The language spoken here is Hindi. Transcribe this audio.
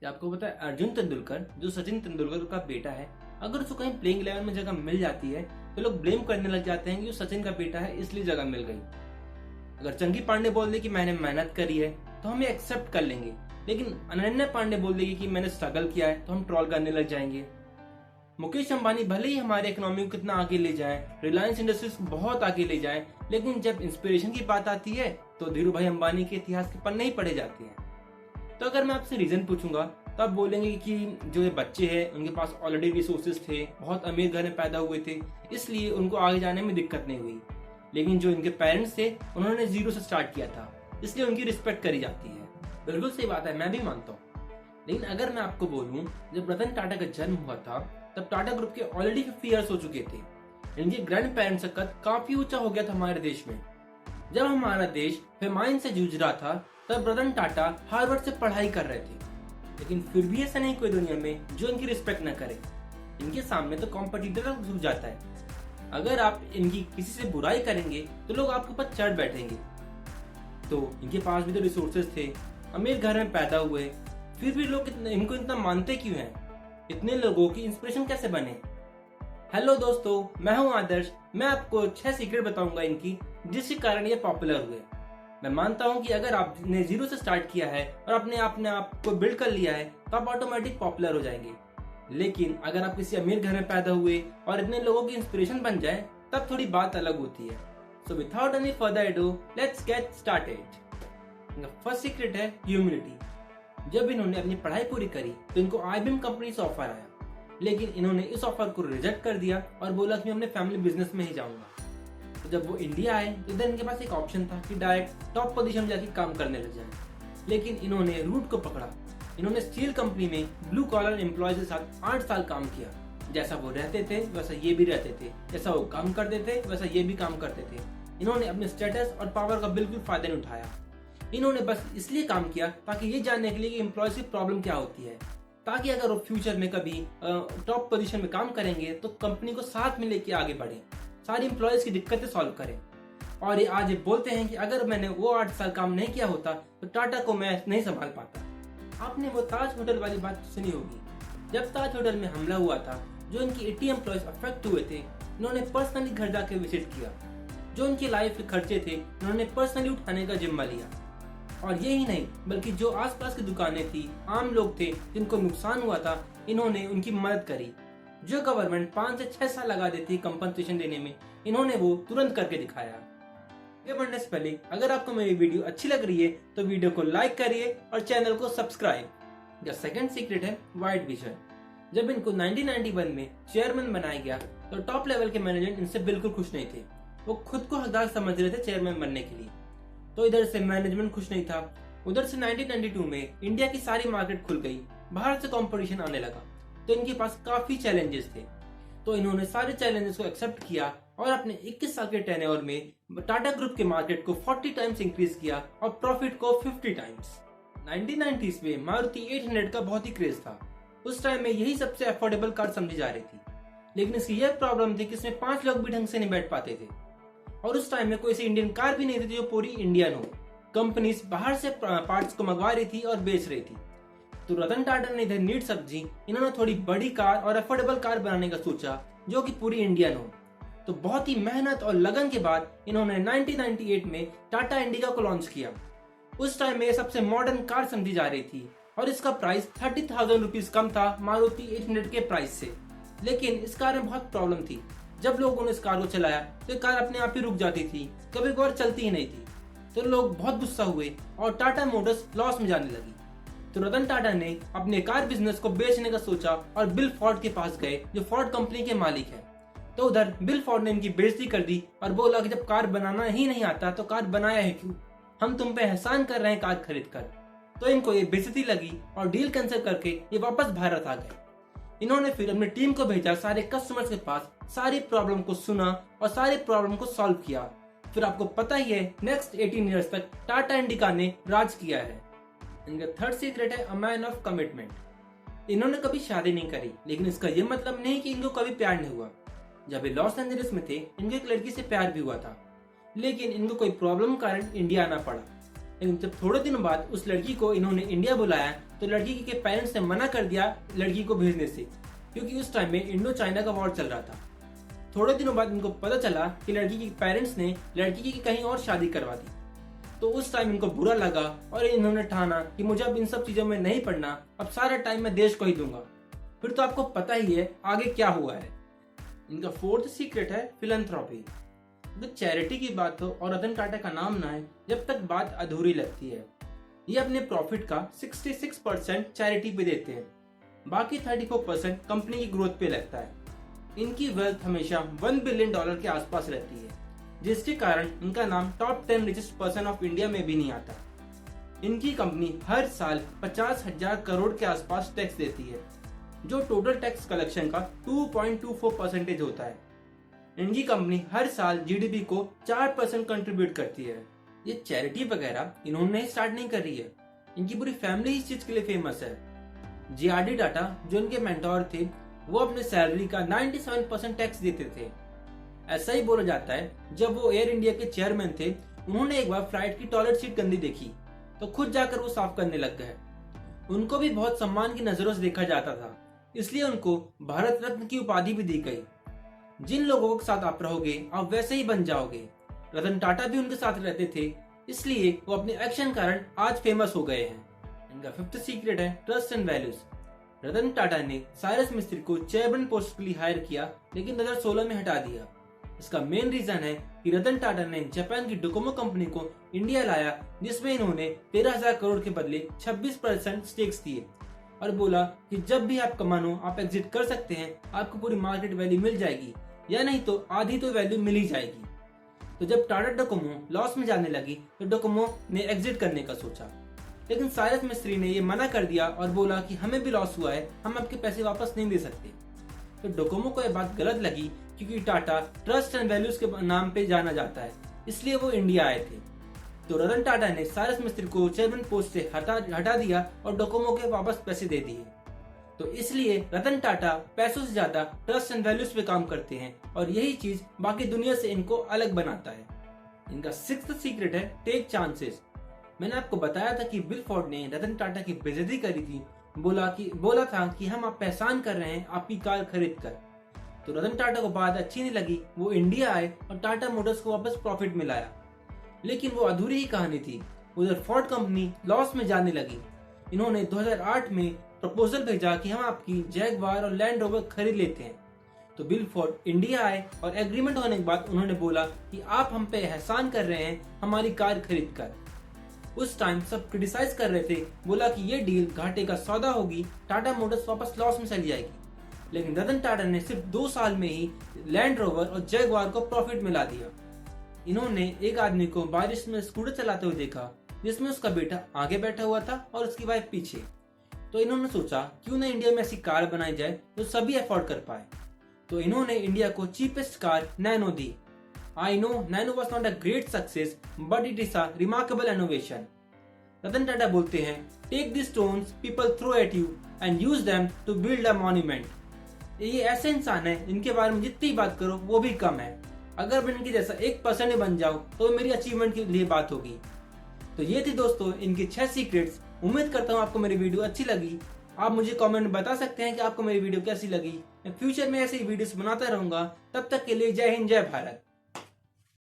क्या आपको पता है अर्जुन तेंदुलकर जो सचिन तेंदुलकर का बेटा है, अगर उसको कहीं प्लेइंग 11 में जगह मिल जाती है तो लोग ब्लेम करने लग जाते हैं कि वो सचिन का बेटा है इसलिए जगह मिल गई। अगर चंकी पांडे बोल दे कि मैंने मेहनत करी है तो हम एक्सेप्ट कर लेंगे, लेकिन अनन्या पांडे बोल देगी कि मैंने स्ट्रगल किया है तो हम ट्रोल करने लग जाएंगे। मुकेश अंबानी भले ही हमारे इकोनॉमी को कितना आगे ले जाए, रिलायंस इंडस्ट्रीज को बहुत आगे ले जाए, लेकिन जब इंस्पिरेशन की बात आती है तो धीरू भाई अंबानी के इतिहास के पन्ने ही पढ़े जाते हैं। तो अगर मैं आपसे रीजन पूछूंगा तो आप बोलेंगे कि जो ये बच्चे हैं उनके पास ऑलरेडी रिसोर्सेज थे, बहुत अमीर घर में पैदा हुए थे, इसलिए उनको आगे जाने में दिक्कत नहीं हुई। लेकिन जो इनके पेरेंट्स थे उन्होंने जीरो से स्टार्ट किया था, इसलिए उनकी रिस्पेक्ट करी जाती है। बिल्कुल सही बात है, मैं भी मानता हूँ। लेकिन अगर मैं आपको बोलूं, जब रतन टाटा का जन्म हुआ था तब टाटा ग्रुप के ऑलरेडी 50 ईयर्स हो चुके थे। इनके ग्रैंड पेरेंट्स का कद काफी ऊंचा हो गया था हमारे देश में। जब हमारा देश फेमाइन से जूझ रहा था तब रतन टाटा हार्वर्ड से पढ़ाई कर रहे थे, लेकिन फिर भी ऐसा नहीं कोई दुनिया में जो इनकी रिस्पेक्ट न करे। इनके सामने तो कॉम्पिटिटर झुक जाता है। अगर आप इनकी किसी से बुराई करेंगे तो लोग आपके ऊपर चढ़ बैठेंगे। तो इनके पास भी तो रिसोर्सेज थे, अमीर घर में पैदा हुए, फिर भी लोग इनको इतना मानते क्यों हैं? इतने लोगों की इंस्पिरेशन कैसे बने? हेलो दोस्तों, मैं हूं आदर्श। मैं आपको 6 सीक्रेट बताऊंगा इनकी, जिसके कारण ये पॉपुलर हुए। मैं मानता हूं कि अगर आपने जीरो से स्टार्ट किया है और अपने आप को बिल्ड कर लिया है तो आप ऑटोमेटिक पॉपुलर हो जाएंगे। लेकिन अगर आप किसी अमीर घर में पैदा हुए और इतने लोगों की इंस्पिरेशन बन जाए तब थोड़ी बात अलग होती है। So without any further ado, let's get started. First secret है ह्यूमिलिटी। जब इन्होंने अपनी पढ़ाई पूरी करी तो इनको IBM कंपनी से ऑफर आया, लेकिन इन्होंने इस ऑफर को रिजेक्ट कर दिया और बोला कि मैं अपने फैमिली बिजनेस में ही जाऊंगा। तो जब वो इंडिया आए तो इधर इनके पास एक ऑप्शन था कि डायरेक्ट टॉप पोजीशन में जाके काम करने लग जाए, लेकिन इन्होंने रूट को पकड़ा। इन्होंने स्टील कंपनी में ब्लू कॉलर एम्प्लॉयज के साथ 8 साल काम किया। जैसा वो रहते थे वैसा ये भी रहते थे, जैसा वो काम करते थे वैसा ये भी काम करते थे। इन्होंने अपने स्टेटस और पावर का बिल्कुल फायदा नहीं उठाया। इन्होंने बस इसलिए काम किया ताकि ये जानने के लिए कि एम्प्लॉयज की प्रॉब्लम क्या होती है, ताकि अगर वो फ्यूचर में कभी टॉप पोजीशन में काम करेंगे तो कंपनी को साथ में लेके आगे बढ़े, सारी एम्प्लॉयज की दिक्कतें सॉल्व करें। और ये आज बोलते हैं कि अगर मैंने वो 8 साल काम नहीं किया होता तो टाटा को मैं नहीं संभाल पाता। आपने वो ताज होटल वाली बात सुनी होगी। जब ताज होटल में हमला हुआ था, जो इनकी 80 एम्प्लॉयज अफेक्ट हुए थे, इन्होंने पर्सनली घर जाके विजिट किया। जो इनके लाइफ के खर्चे थे इन्होंने पर्सनली उठाने का जिम्मा लिया। और यही नहीं, बल्कि जो आसपास की दुकानें थी, आम लोग थे जिनको नुकसान हुआ था, इन्होंने उनकी मदद करी। जो गवर्नमेंट 5 से 6 साल लगा देती कंपनसेशन देने में, इन्होंने वो तुरंत करके दिखाया। आगे बढ़ने से पहले अगर आपको मेरी वीडियो अच्छी लग रही है तो वीडियो को लाइक करिए और चैनल को सब्सक्राइब। द सेकंड सीक्रेट है वाइड विजन। जब इनको 1991 में चेयरमैन बनाया गया तो टॉप लेवल के मैनेजर इनसे बिल्कुल खुश नहीं थे। वो खुद को हकदार समझ रहे थे चेयरमैन बनने के लिए। तो इधर से मैनेजमेंट खुश नहीं था, उधर से 1992 में इंडिया की सारी मार्केट खुल गई, बाहर से कंपटीशन आने लगा, तो इनके पास काफी चैलेंजेस थे। तो इन्होंने सारे चैलेंजेस को एक्सेप्ट किया और अपने 21 साल के टेन्योर में टाटा ग्रुप के मार्केट को 40 टाइम्स इंक्रीज किया और प्रॉफिट को 50 टाइम्स। 1990s में मारुति 800 का बहुत ही क्रेज था। उस टाइम में यही सबसे अफोर्डेबल कार समझी जा रही थी, लेकिन इसकी यह प्रॉब्लम थी कि इसमें 5 लोग भी ढंग से नहीं बैठ पाते थे। और उस टाइम में कोई ऐसी इंडियन कार भी नहीं थी जो पूरी इंडियन हो। कंपनीज बाहर से पार्ट्स को मंगवा रही थी और बेच रही थी। तो रतन टाटा ने इधर नीट समझी, इन्होंने थोड़ी बड़ी कार और अफोर्डेबल कार बनाने का सोचा जो कि पूरी इंडियन हो। तो बहुत ही मेहनत और लगन के बाद इन्होंने 1998 में टाटा इंडिका को लॉन्च किया। उस टाइम में सबसे मॉडर्न कार समझी जा रही थी और इसका प्राइस 30,000 रुपीज कम था मारुति 800 के प्राइस से। लेकिन इस कार में बहुत प्रॉब्लम थी। जब लोगों ने इस कार को चलाया तो कार अपने आप ही रुक जाती थी, कभी कभार चलती ही नहीं थी। तो लोग बहुत गुस्सा हुए और टाटा मोटर्स लॉस में जाने लगी। तो रतन टाटा ने अपने कार बिजनेस को बेचने का सोचा और बिल फोर्ड के पास गए, जो फोर्ड कंपनी के मालिक है। तो उधर बिल फोर्ड ने इनकी बेइज्जती कर दी और बोला कि जब कार बनाना ही नहीं आता तो कार बनाया है क्यों, हम तुम पे एहसान कर रहे हैं कार खरीद कर। तो इनको ये बेइज्जती लगी और डील कैंसिल करके ये वापस भारत आ गए। इन्होंने फिर अपनी टीम को भेजा सारे कस्टमर्स के पास, सारी प्रॉब्लम को सुना और सारी प्रॉब्लम को सॉल्व किया। फिर आपको पता ही है नेक्स्ट 18 इयर्स तक टाटा इंडिका ने राज किया है। इनका थर्ड सीक्रेट है अ मैन ऑफ कमिटमेंट। इन्होंने कभी शादी नहीं करी, लेकिन इसका यह मतलब नहीं कि इनको कभी प्यार नहीं हुआ। जब ये लॉस एंजलिस में थे इनको एक लड़की से प्यार भी हुआ था, लेकिन इनको कोई प्रॉब्लम कारण इंडिया आना पड़ा। लेकिन जब थोड़े दिनों बाद उस लड़की को इन्होंने इंडिया बुलाया तो लड़की के पेरेंट्स ने मना कर दिया लड़की को भेजने से, क्योंकि उस टाइम में इंडो चाइना का वॉर चल रहा था। थोड़े दिनों बाद इनको पता चला कि लड़की के पेरेंट्स ने लड़की की कहीं और शादी करवा दी। तो उस टाइम इनको बुरा लगा और इन्होंने ठाना कि मुझे अब इन सब चीजों में नहीं पड़ना, अब सारा टाइम मैं देश को ही दूंगा। फिर तो आपको पता ही है आगे क्या हुआ है। इनका फोर्थ सीक्रेट है फिलैंथ्रोपी। जब चैरिटी की बात हो और रतन टाटा का नाम ना आए, जब तक बात अधूरी लगती है। ये अपने प्रॉफिट का 66% चैरिटी पे देते हैं, बाकी 34% कंपनी की ग्रोथ पे लगता है। इनकी वेल्थ हमेशा $1 बिलियन के आसपास रहती है, जिसके कारण इनका नाम top 10 richest person of India में भी नहीं आता। इनकी कंपनी हर साल 50,000 करोड़ के आसपास टैक्स देती है, जो टोटल टैक्स कलेक्शन का 2.24% होता है। इनकी कंपनी हर साल जीडीपी को 4% कंट्रीब्यूट करती है। ये चैरिटी वगैरह इन्होंने स्टार्ट नहीं करी है, इनकी पूरी फैमिली इस चीज के लिए फेमस है। जे.आर.डी. टाटा जो इनके मेंटोर थे, वो अपने सैलरी का 97% टैक्स देते थे। ऐसा ही बोला जाता है, जब वो एयर इंडिया के चेयरमैन थे, उन्होंने एक बार फ्लाइट की टॉयलेट सीट गंदी देखी तो खुद जाकर वो साफ करने लग गए। उनको भी बहुत सम्मान की नजरों से देखा जाता था, इसलिए उनको भारत रत्न की उपाधि भी दी गई। जिन लोगों के साथ आप रहोगे आप वैसे ही बन जाओगे। रतन टाटा भी उनके साथ रहते थे, इसलिए वो अपने एक्शन कारण आज फेमस हो गए हैं। इनका फिफ्थ सीक्रेट है trust and values. Ratan Tata ने साइरस मिस्त्री को चेयरमैन पोस्ट के लिए हायर किया, लेकिन 2016 में हटा दिया। इसका मेन रीजन है कि रतन टाटा ने जापान की डोकोमो कंपनी को इंडिया लाया, जिसमें इन्होंने 13,000 करोड़ के बदले 26% स्टेक्स दिए और बोला कि जब भी आप कमानो आप एग्जिट कर सकते हैं, आपको पूरी मार्केट वैल्यू मिल जाएगी, या नहीं तो आधी तो वैल्यू मिल ही जाएगी। तो जब टाटा डोकोमो लॉस में जाने लगी तो डोकोमो ने एग्जिट करने का सोचा, लेकिन साइरस मिस्त्री ने ये मना कर दिया और बोला कि हमें भी लॉस हुआ है, हम आपके पैसे वापस नहीं दे सकते। तो डोकोमो को यह बात गलत लगी, क्योंकि टाटा ट्रस्ट एंड वैल्यूज के नाम पे जाना जाता है, इसलिए वो इंडिया आए थे। तो रतन टाटा ने साइरस मिस्त्री को चेयरमैन पोस्ट से हटा दिया और डोकोमो के वापस पैसे दे दिए। तो इसलिए रतन टाटा पैसों से ज्यादा ट्रस्ट एंड वैल्यूज पे काम करते हैं, और यही चीज बाकी दुनिया से इनको अलग बनाता है। इनका सिक्स्थ सीक्रेट है टेक चांसेस। मैंने आपको बताया था कि बिल फोर्ड ने रतन टाटा की बेइज्जती करी थी, बोला था कि हम आप एहसान कर रहे हैं आपकी कार खरीद कर। तो रतन टाटा को बात अच्छी नहीं लगी, वो इंडिया आए और टाटा मोटर्स को वापस प्रॉफिट में लाया। लेकिन वो अधूरी ही कहानी थी। उधर फोर्ड कंपनी लॉस में जाने लगी। इन्होंने 2008 में प्रपोजल भेजा कि हम आपकी जैगवार और लैंड रोवर खरीद लेते हैं। तो बिल फोर्ड इंडिया आए और एग्रीमेंट होने के बाद उन्होंने बोला कि आप हम पे एहसान कर रहे हैं हमारी कार खरीद कर। उस टाइम सब क्रिटिसाइज कर रहे थे, बोला कि ये डील घाटे का सौदा होगी, टाटा मोटर्स वापस लॉस में चली जाएगी। लेकिन रतन टाटा ने सिर्फ 2 साल में ही लैंड रोवर और जैगवार को प्रॉफिट में ला दिया। इन्होंने एक आदमी को बारिश में स्कूटर चलाते हुए देखा, जिसमें उसका बेटा आगे बैठा हुआ था और उसकी वाइफ पीछे। तो इन्होंने सोचा क्यों ना इंडिया में ऐसी कार बनाई जाए जो सभी अफोर्ड कर पाए। तो इन्होंने इंडिया को चीपेस्ट कार नैनो दी। I know Nano was not a great success, but it is a remarkable innovation. Ratan Tata बोलते हैं, take the stones people throw at you and use them to build a monument. ये ऐसे इंसान है जिनके बारे में जितनी बात करो वो भी कम है। अगर मैं इनकी जैसा 1% बन जाऊं तो मेरी अचीवमेंट के लिए बात होगी। तो ये थी दोस्तों इनकी 6 सीक्रेट्स। उम्मीद करता हूँ आपको मेरी वीडियो अच्छी लगी। आप मुझे कमेंट में बता सकते हैं कि आपको मेरी वीडियो कैसी लगी। मैं फ्यूचर में ऐसी वीडियोस बनाता रहूंगा। तब तक के लिए जय हिंद, जय भारत।